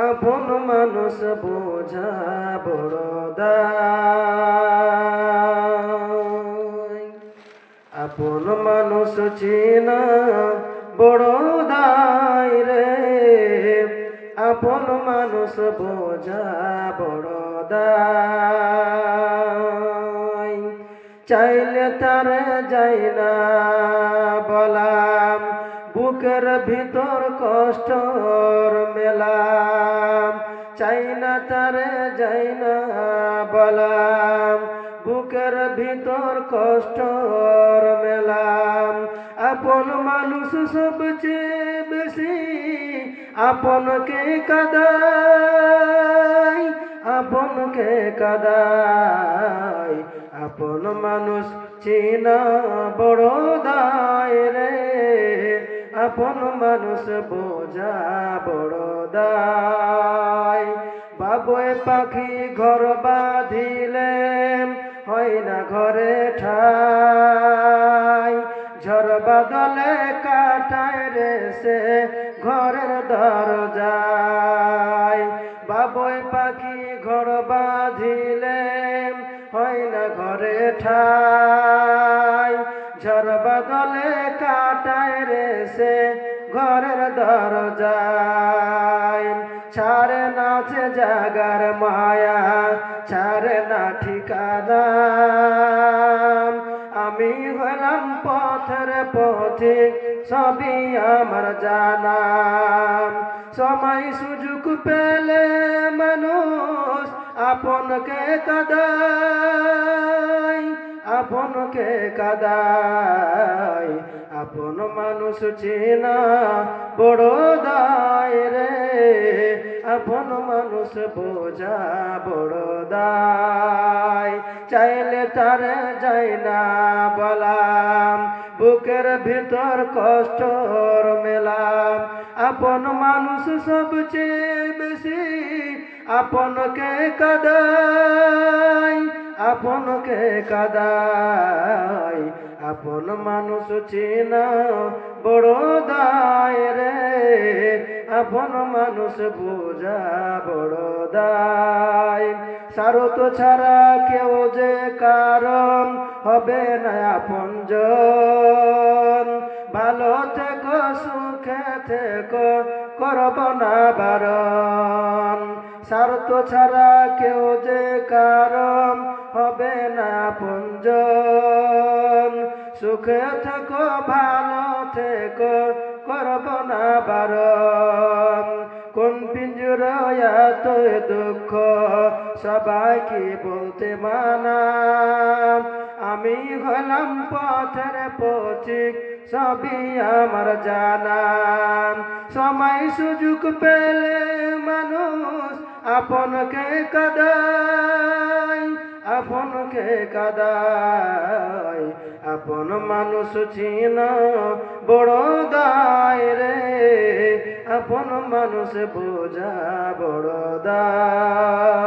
আপন মানুষ বোঝা বড় দায়। আপন মানুষ চিনা বড় দায় রে। আপন মানুষ বোঝা বড় দায়। চাইলে তারে যাই না বলাম, বুকের ভিতর কষ্টর মেলাম। চাই না তারে যাই না বলাম, বুকের ভিতর কষ্টর মেলাম। আপন মানুষ সবচেয়ে বেশি আপনকে কাদায়, আপনকে কাদায়। আপন মানুষ চিনা বড় দায় রে। আপন মানুষ বোঝা বড় দায়। বাবুই পাখি ঘর বাঁধিলে হয় না ঘরে ঠাই। ঝড় বাদলে কাটায় রে সে ঘরের দরজায়। বাবুই পাখি ঘর বাঁধিলে হয় না ঘরে ঠাই। ঝড় বাদলে কাটায় রে সে ঘরের দরজায়। ছাড়ে না যে জাগার মায়া, ছাড়ে না ঠিকানা। আমি হলাম পথের পথিক, সবই আমার জানা। সময় সুযোগ পেলে মানুষ আপনকে কাদায়, আপনকে কাদায়। আপন মানুষ চিনা বড় দায় রে। আপন মানুষ বোঝা বড় দায়। চাইলে তারে যাই না বলাম, বুকের ভিতর কষ্টর মেলাম। আপন মানুষ সবচেয়ে বেশি আপনকে কাদায়, আপনকে কাদায়। আপন মানুষ চিনা বড় দায় রে। আপন মানুষ বোঝা বড় দায়। স্বার্থ ছাড়া কেউ যে কারণ হবে না আপনজন। ভালো থেকো সুখে থেকো করব না বারণ। স্বার্থ ছাড়া কেউ যে কারণ হবে না আপনজন। সুখে থেকো ভালো থেকো করব না বারণ। কোন পিঞ্জরায় এত দুঃখ সবাইকে বলতে মানা। আমি হলাম পথের পথিক, সবই আমার জানা। সময় সুযোগ পেলে মানুষ আপনকে কাদায়, আপনকে কাদায়। আপন মানুষ চিনা বড় দায় রে। আপন মানুষ বোঝা বড় দায়।